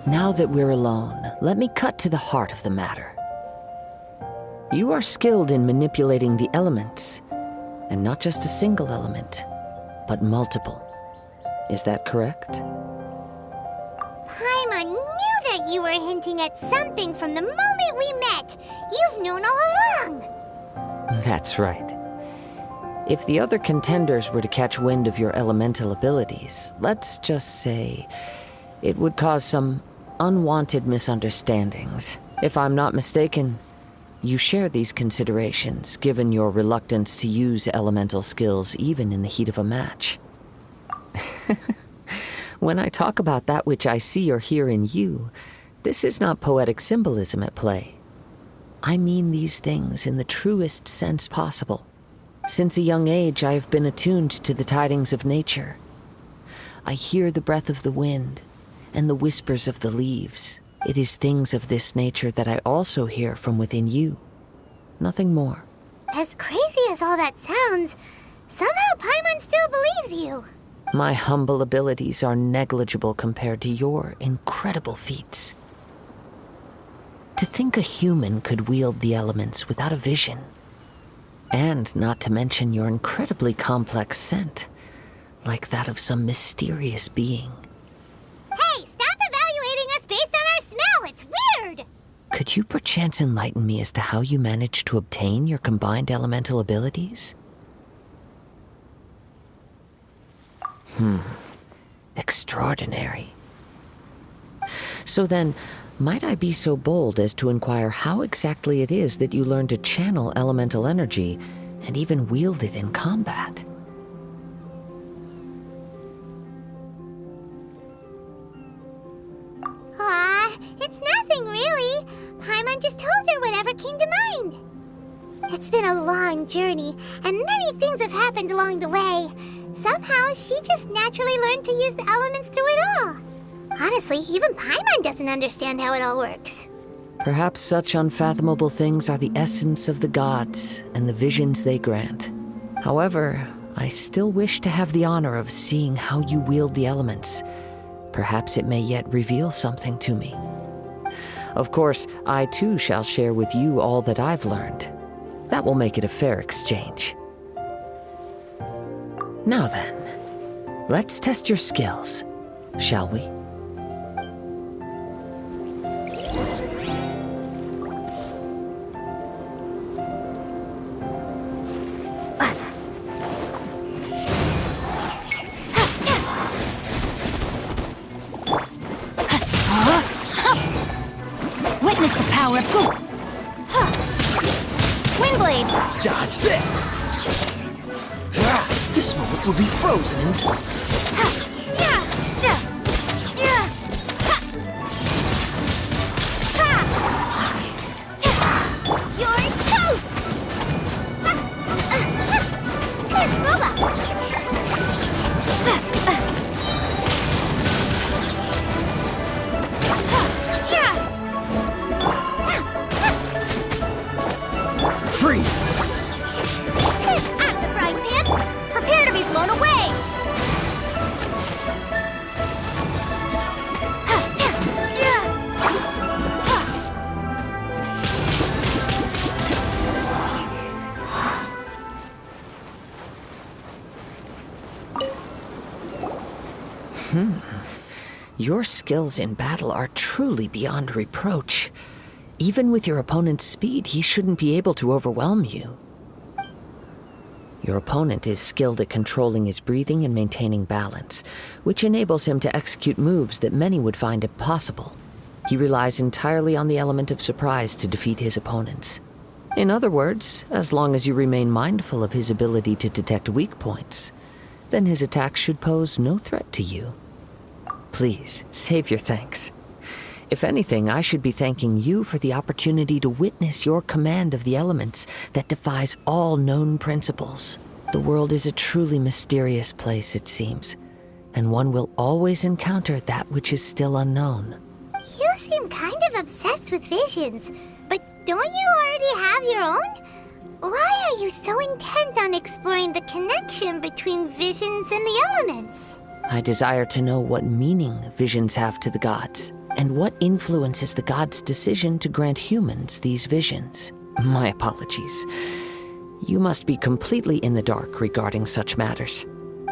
Now that we're alone, let me cut to the heart of the matter. You are skilled in manipulating the elements, and not just a single element, but multiple. Is that correct? Paimon knew that you were hinting at something from the moment we met. You've known all along. That's right. If the other contenders were to catch wind of your elemental abilities, let's just say it would cause some unwanted misunderstandings. If I'm not mistaken, you share these considerations, given your reluctance to use elemental skills even in the heat of a match. When I talk about that which I see or hear in you, this is not poetic symbolism at play. I mean these things in the truest sense possible. Since a young age, I have been attuned to the tidings of nature. I hear the breath of the wind and the whispers of the leaves. It is things of this nature that I also hear from within you. Nothing more. As crazy as all that sounds, somehow Paimon still believes you. My humble abilities are negligible compared to your incredible feats. To think a human could wield the elements without a vision. And not to mention your incredibly complex scent, like that of some mysterious being. Hey, stop evaluating us based on our smell! It's weird! Could you perchance enlighten me as to how you managed to obtain your combined elemental abilities? Extraordinary. So then, might I be so bold as to inquire how exactly it is that you learned to channel elemental energy and even wield it in combat? It's nothing really. Paimon just told her whatever came to mind. It's been a long journey, and many things have happened along the way. Somehow, she just naturally learned to use the elements through it all. Honestly, even Paimon doesn't understand how it all works. Perhaps such unfathomable things are the essence of the gods and the visions they grant. However, I still wish to have the honor of seeing how you wield the elements. Perhaps it may yet reveal something to me. Of course, I too shall share with you all that I've learned. That will make it a fair exchange. Now then, let's test your skills, shall we? Witness the power of Go! Windblade! Dodge this! This moment will be frozen in time. You're toast! Freeze! Out of the frying pan! Prepare to be blown away! Your skills in battle are truly beyond reproach. Even with your opponent's speed, he shouldn't be able to overwhelm you. Your opponent is skilled at controlling his breathing and maintaining balance, which enables him to execute moves that many would find impossible. He relies entirely on the element of surprise to defeat his opponents. In other words, as long as you remain mindful of his ability to detect weak points, then his attacks should pose no threat to you. Please, save your thanks. If anything, I should be thanking you for the opportunity to witness your command of the elements that defies all known principles. The world is a truly mysterious place, it seems, and one will always encounter that which is still unknown. You seem kind of obsessed with visions, but don't you already have your own? Why are you so intent on exploring the connection between visions and the elements? I desire to know what meaning visions have to the gods, and what influences the gods' decision to grant humans these visions. My apologies. You must be completely in the dark regarding such matters.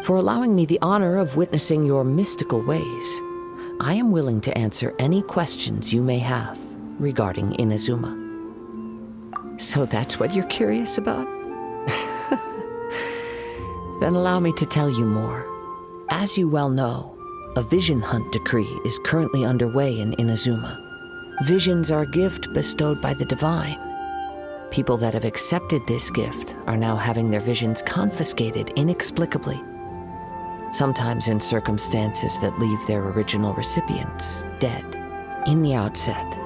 For allowing me the honor of witnessing your mystical ways, I am willing to answer any questions you may have regarding Inazuma. So that's what you're curious about? Then allow me to tell you more. As you well know, a vision hunt decree is currently underway in Inazuma. Visions are a gift bestowed by the divine. People that have accepted this gift are now having their visions confiscated inexplicably. Sometimes in circumstances that leave their original recipients dead. In the outset,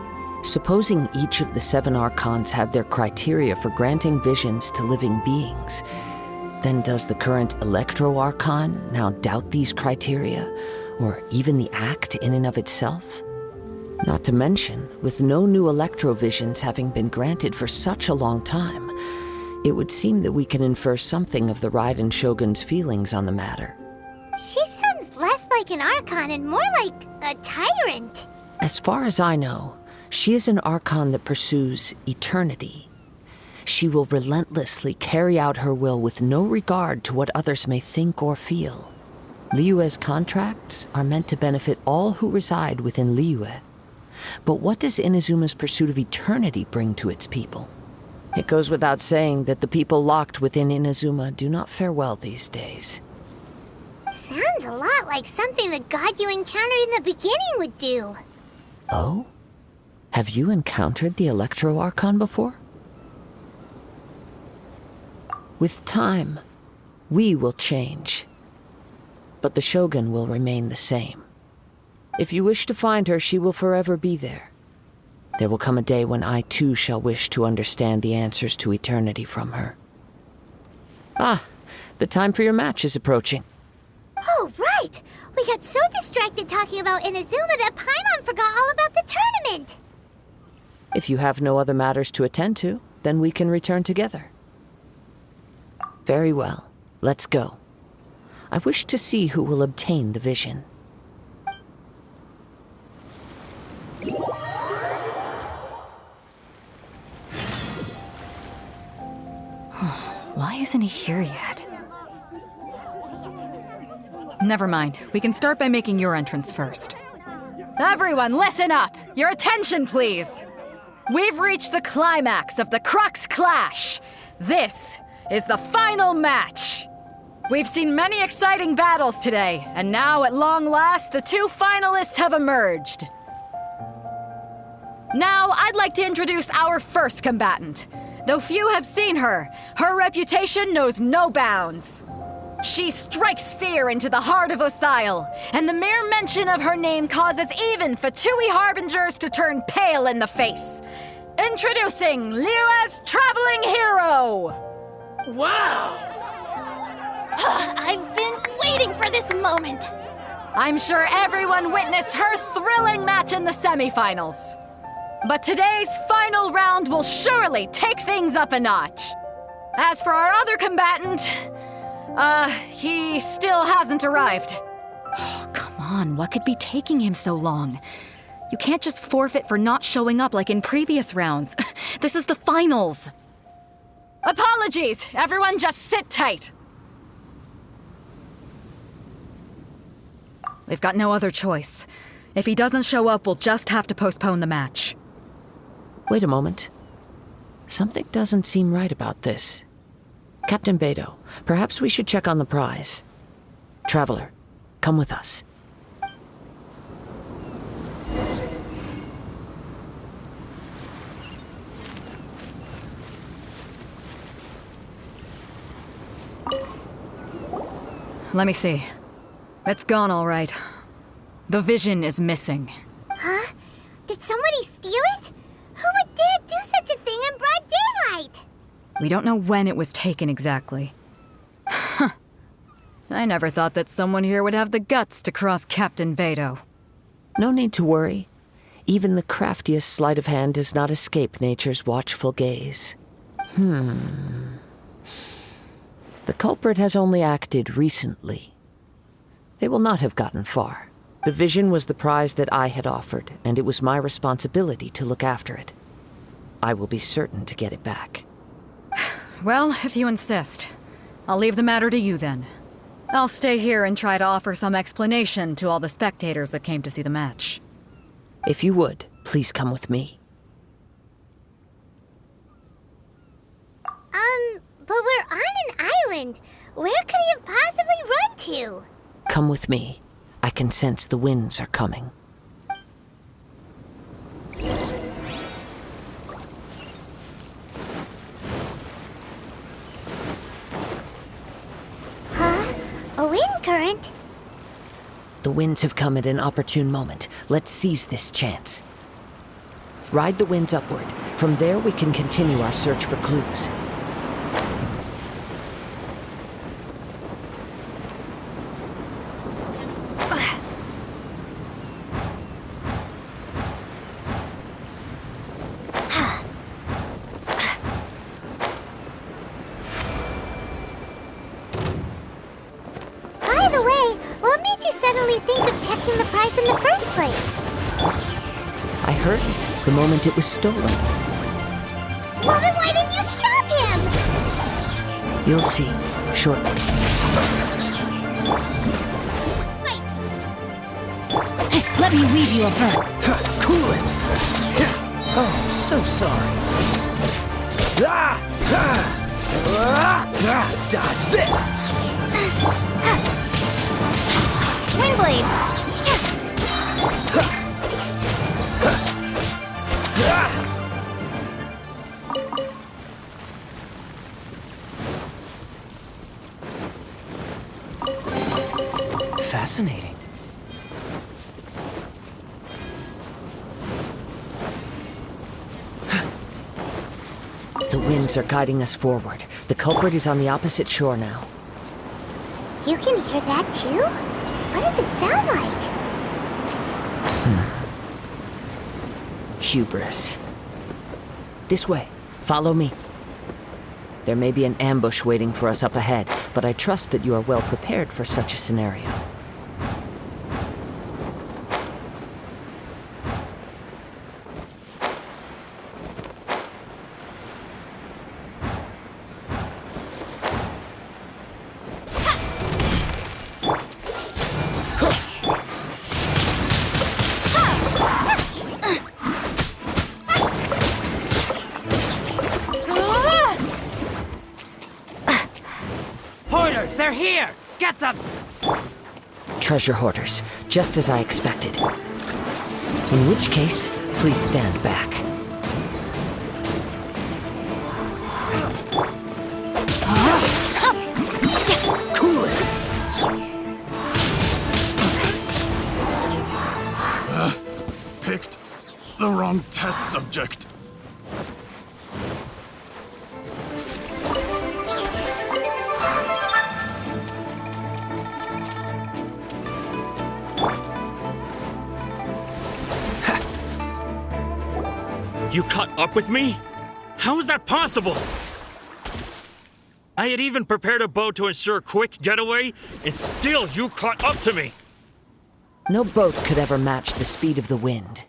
supposing each of the 7 archons had their criteria for granting visions to living beings, then does the current Electro Archon now doubt these criteria, or even the act in and of itself? Not to mention, with no new Electrovisions having been granted for such a long time, it would seem that we can infer something of the Raiden Shogun's feelings on the matter. She sounds less like an Archon and more like a tyrant. As far as I know, she is an Archon that pursues eternity. She will relentlessly carry out her will with no regard to what others may think or feel. Liyue's contracts are meant to benefit all who reside within Liyue. But what does Inazuma's pursuit of eternity bring to its people? It goes without saying that the people locked within Inazuma do not fare well these days. Sounds a lot like something the god you encountered in the beginning would do. Oh? Have you encountered the Electro Archon before? With time, we will change. But the Shogun will remain the same. If you wish to find her, she will forever be there. There will come a day when I too shall wish to understand the answers to eternity from her. Ah, the time for your match is approaching. Oh, right! We got so distracted talking about Inazuma that Paimon forgot all about the tournament! If you have no other matters to attend to, then we can return together. Very well, let's go. I wish to see who will obtain the vision. Why isn't he here yet? Never mind. We can start by making your entrance first. Everyone, listen up! Your attention, please! We've reached the climax of the Crux Clash! This is the final match! We've seen many exciting battles today, and now, at long last, the 2 finalists have emerged. Now, I'd like to introduce our first combatant. Though few have seen her, her reputation knows no bounds. She strikes fear into the heart of Osile, and the mere mention of her name causes even Fatui Harbingers to turn pale in the face. Introducing Liyue's traveling hero! Wow! I've been waiting for this moment! I'm sure everyone witnessed her thrilling match in the semifinals. But today's final round will surely take things up a notch. As for our other combatant, he still hasn't arrived. Oh, come on, what could be taking him so long? You can't just forfeit for not showing up like in previous rounds. This is the finals. Apologies, everyone just sit tight. We've got no other choice. If he doesn't show up, we'll just have to postpone the match. Wait a moment. Something doesn't seem right about this. Captain Beidou, perhaps we should check on the prize. Traveler, come with us. Let me see. It's gone all right. The vision is missing. Huh? Did somebody steal it? Who would dare do such a thing in broad daylight? We don't know when it was taken exactly. I never thought that someone here would have the guts to cross Captain Beto. No need to worry. Even the craftiest sleight of hand does not escape nature's watchful gaze. The culprit has only acted recently. They will not have gotten far. The vision was the prize that I had offered, and it was my responsibility to look after it. I will be certain to get it back. Well, if you insist. I'll leave the matter to you then. I'll stay here and try to offer some explanation to all the spectators that came to see the match. If you would, please come with me. But we're on an island. Where could he have possibly run to? Come with me. I can sense the winds are coming. Huh? A wind current? The winds have come at an opportune moment. Let's seize this chance. Ride the winds upward. From there, we can continue our search for clues. By the way, what made you suddenly think of checking the price in the first place? I heard it the moment it was stolen. Well, then why didn't you stop him? You'll see shortly. Spicy. Let me weave you a verb. Cool it! Oh, so sorry. Dodge this! Windblade. Fascinating. The winds are guiding us forward. The culprit is on the opposite shore now. You can hear that too? What does it sound like? Hubris. This way. Follow me. There may be an ambush waiting for us up ahead, but I trust that you are well prepared for such a scenario. Hoarders, they're here! Get them! Treasure hoarders, just as I expected. In which case, please stand back. Cool it! Picked the wrong test subject. You caught up with me? How is that possible? I had even prepared a boat to ensure a quick getaway, and still you caught up to me! No boat could ever match the speed of the wind.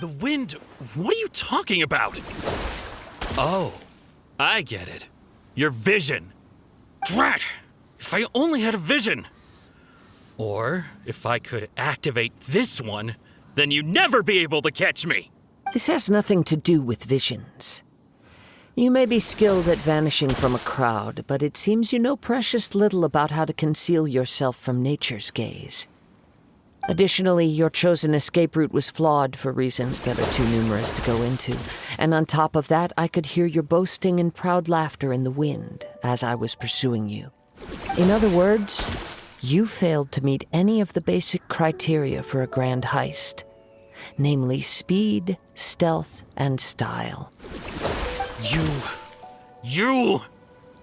The wind? What are you talking about? Oh, I get it. Your vision. Drat! If I only had a vision! Or, if I could activate this one, then you'd never be able to catch me! This has nothing to do with visions. You may be skilled at vanishing from a crowd, but it seems you know precious little about how to conceal yourself from nature's gaze. Additionally, your chosen escape route was flawed for reasons that are too numerous to go into. And on top of that, I could hear your boasting and proud laughter in the wind as I was pursuing you. In other words, you failed to meet any of the basic criteria for a grand heist. Namely speed, stealth, and style. You...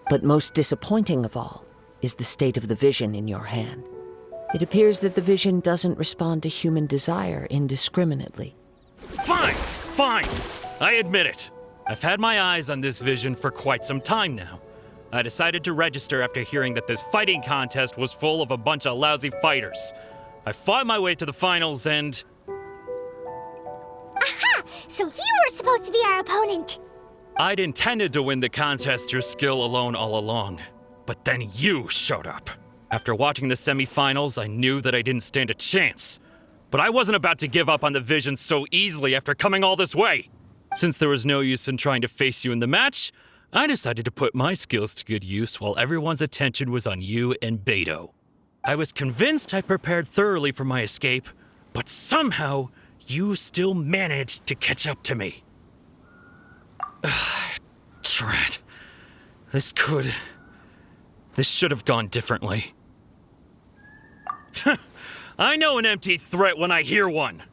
But most disappointing of all, is the state of the vision in your hand. It appears that the vision doesn't respond to human desire indiscriminately. Fine, fine. I admit it. I've had my eyes on this vision for quite some time now. I decided to register after hearing that this fighting contest was full of a bunch of lousy fighters. I fought my way to the finals and... Aha! So you were supposed to be our opponent! I'd intended to win the contest through skill alone all along. But then you showed up. After watching the semifinals, I knew that I didn't stand a chance. But I wasn't about to give up on the vision so easily after coming all this way. Since there was no use in trying to face you in the match, I decided to put my skills to good use while everyone's attention was on you and Beto. I was convinced I prepared thoroughly for my escape, but somehow you still managed to catch up to me. Drat. This should have gone differently. I know an empty threat when I hear one.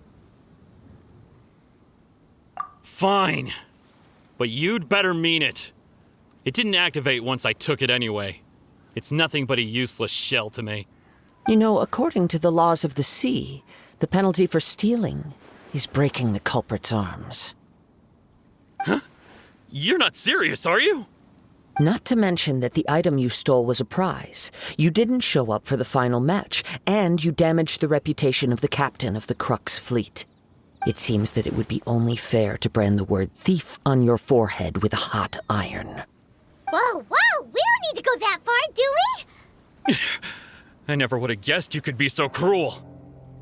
Fine. But you'd better mean it. It didn't activate once I took it anyway. It's nothing but a useless shell to me. You know, according to the laws of the sea, the penalty for stealing is breaking the culprit's arms. Huh? You're not serious, are you? Not to mention that the item you stole was a prize. You didn't show up for the final match, and you damaged the reputation of the captain of the Crux fleet. It seems that it would be only fair to brand the word thief on your forehead with a hot iron. Whoa, whoa! We don't need to go that far, do we? I never would have guessed you could be so cruel.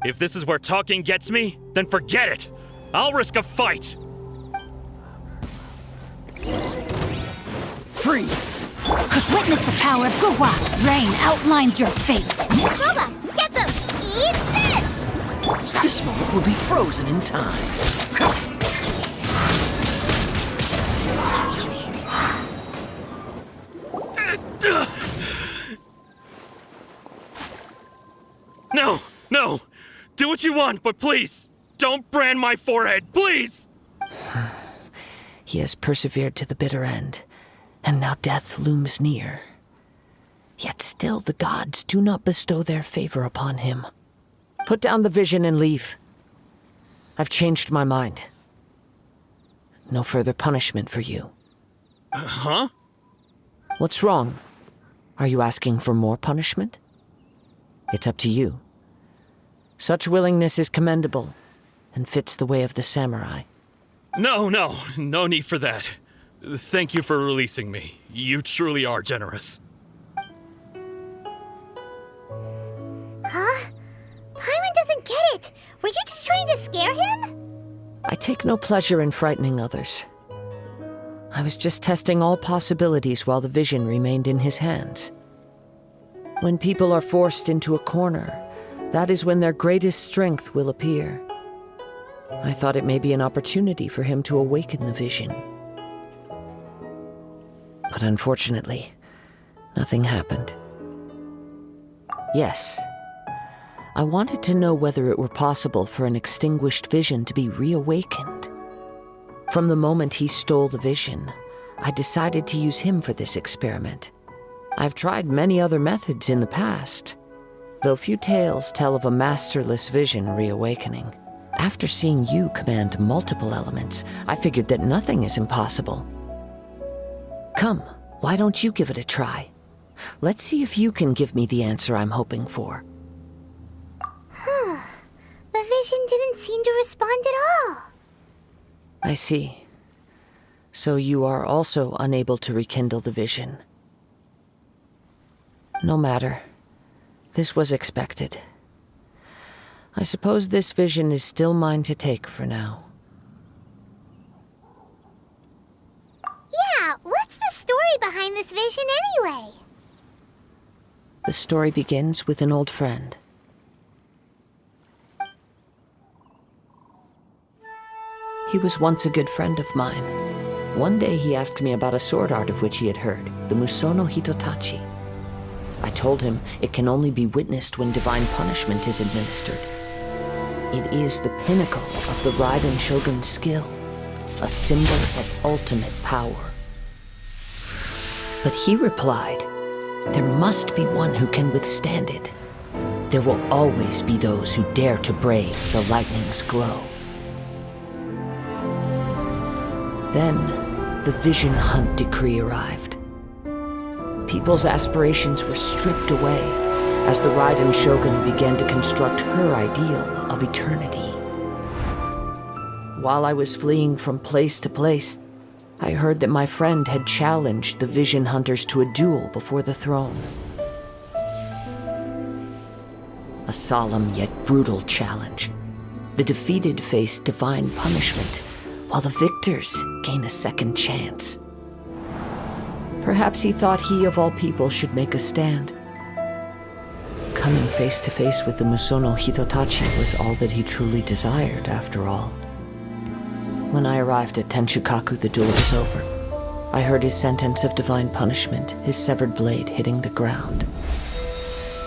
If this is where talking gets me, then forget it. I'll risk a fight. Freeze! Witness the power of Guhua. Rain outlines your fate. Boba, get them! Eat this! This moment will be frozen in time. No, no. Do what you want, but please, don't brand my forehead, please! He has persevered to the bitter end, and now death looms near. Yet still the gods do not bestow their favor upon him. Put down the vision and leave. I've changed my mind. No further punishment for you. Huh? What's wrong? Are you asking for more punishment? It's up to you. Such willingness is commendable, and fits the way of the samurai. No need for that. Thank you for releasing me. You truly are generous. Huh? Paimon doesn't get it! Were you just trying to scare him? I take no pleasure in frightening others. I was just testing all possibilities while the vision remained in his hands. When people are forced into a corner, that is when their greatest strength will appear. I thought it may be an opportunity for him to awaken the vision. But unfortunately, nothing happened. Yes, I wanted to know whether it were possible for an extinguished vision to be reawakened. From the moment he stole the vision, I decided to use him for this experiment. I've tried many other methods in the past, though few tales tell of a masterless vision reawakening. After seeing you command multiple elements, I figured that nothing is impossible. Come, why don't you give it a try? Let's see if you can give me the answer I'm hoping for. The vision didn't seem to respond at all. I see. So you are also unable to rekindle the vision. No matter. This was expected. I suppose this vision is still mine to take for now. Yeah, what's the story behind this vision anyway? The story begins with an old friend. He was once a good friend of mine. One day he asked me about a sword art of which he had heard, the Musono Hitotachi. I told him it can only be witnessed when divine punishment is administered. It is the pinnacle of the Raiden Shogun's skill, a symbol of ultimate power. But he replied, There must be one who can withstand it. There will always be those who dare to brave the lightning's glow. Then, the Vision Hunt decree arrived. People's aspirations were stripped away as the Raiden Shogun began to construct her ideal of eternity. While I was fleeing from place to place, I heard that my friend had challenged the Vision Hunters to a duel before the throne. A solemn yet brutal challenge. The defeated face divine punishment, while the victors gain a second chance. Perhaps he thought he of all people should make a stand. Coming face to face with the Musono Hitotachi was all that he truly desired, after all. When I arrived at Tenshukaku, the duel was over. I heard his sentence of divine punishment, his severed blade hitting the ground.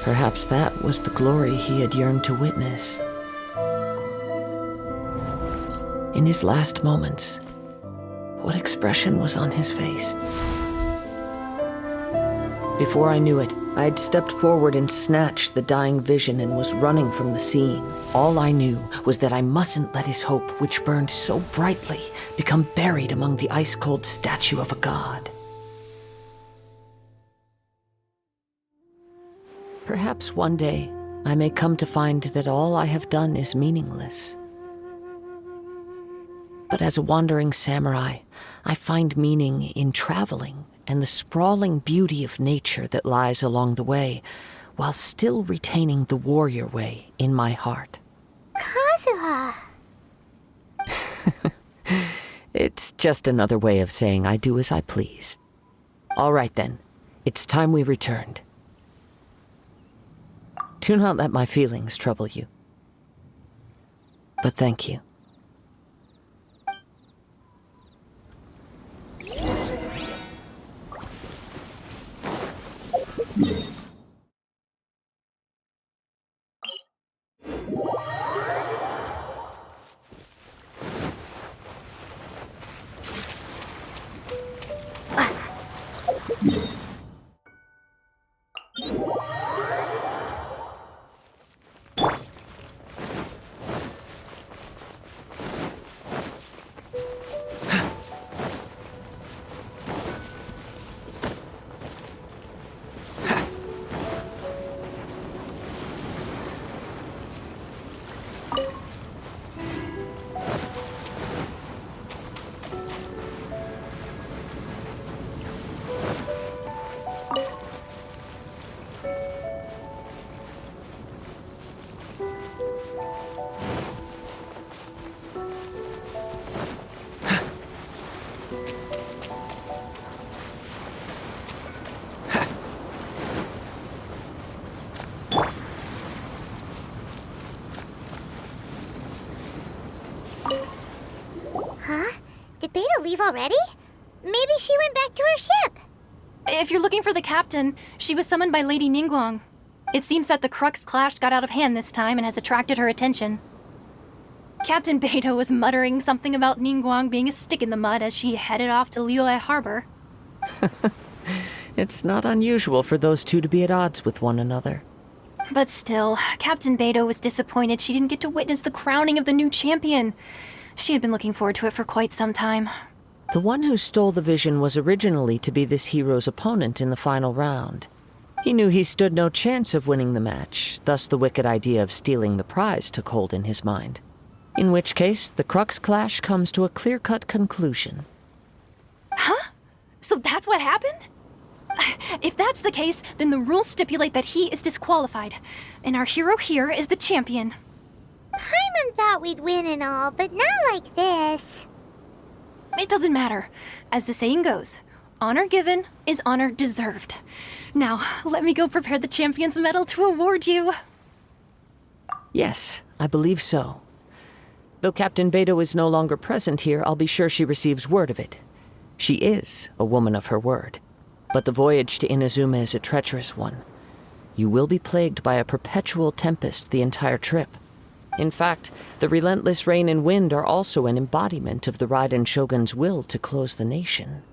Perhaps that was the glory he had yearned to witness. In his last moments, what expression was on his face? Before I knew it, I had stepped forward and snatched the dying vision and was running from the scene. All I knew was that I mustn't let his hope, which burned so brightly, become buried among the ice-cold statue of a god. Perhaps one day, I may come to find that all I have done is meaningless. But as a wandering samurai, I find meaning in traveling and the sprawling beauty of nature that lies along the way, while still retaining the warrior way in my heart. Kazuha! It's just another way of saying I do as I please. All right then, it's time we returned. Do not let my feelings trouble you. But thank you. Did Beta leave already? Maybe she went back to her ship. If you're looking for the captain, she was summoned by Lady Ningguang. It seems that the Crux clash got out of hand this time and has attracted her attention. Captain Beto was muttering something about Ningguang being a stick in the mud as she headed off to Liyue Harbor. It's not unusual for those two to be at odds with one another. But still, Captain Beto was disappointed she didn't get to witness the crowning of the new champion. She had been looking forward to it for quite some time. The one who stole the vision was originally to be this hero's opponent in the final round. He knew he stood no chance of winning the match, thus the wicked idea of stealing the prize took hold in his mind. In which case, the Crux clash comes to a clear-cut conclusion. Huh? So that's what happened? If that's the case, then the rules stipulate that he is disqualified, and our hero here is the champion. Paimon thought we'd win and all, but not like this. It doesn't matter. As the saying goes, honor given is honor deserved. Now, let me go prepare the champion's medal to award you. Yes, I believe so. Though Captain Beto is no longer present here, I'll be sure she receives word of it. She is a woman of her word. But the voyage to Inazuma is a treacherous one. You will be plagued by a perpetual tempest the entire trip. In fact, the relentless rain and wind are also an embodiment of the Raiden Shogun's will to close the nation.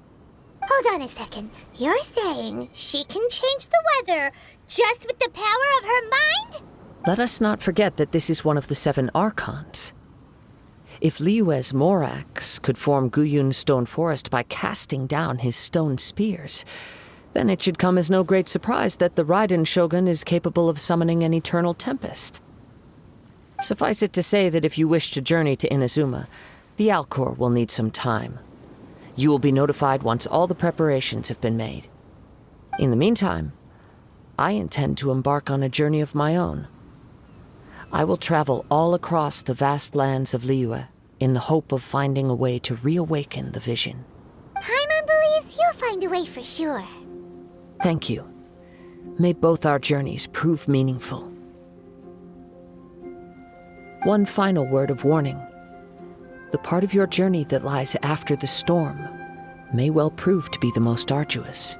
Hold on a second. You're saying she can change the weather just with the power of her mind? Let us not forget that this is one of the 7 Archons. If Liyue's Morax could form Guyun's stone forest by casting down his stone spears, then it should come as no great surprise that the Raiden Shogun is capable of summoning an eternal tempest. Suffice it to say that if you wish to journey to Inazuma, the Alcor will need some time. You will be notified once all the preparations have been made. In the meantime, I intend to embark on a journey of my own. I will travel all across the vast lands of Liyue in the hope of finding a way to reawaken the vision. Paimon believes you'll find a way for sure. Thank you. May both our journeys prove meaningful. One final word of warning. The part of your journey that lies after the storm may well prove to be the most arduous.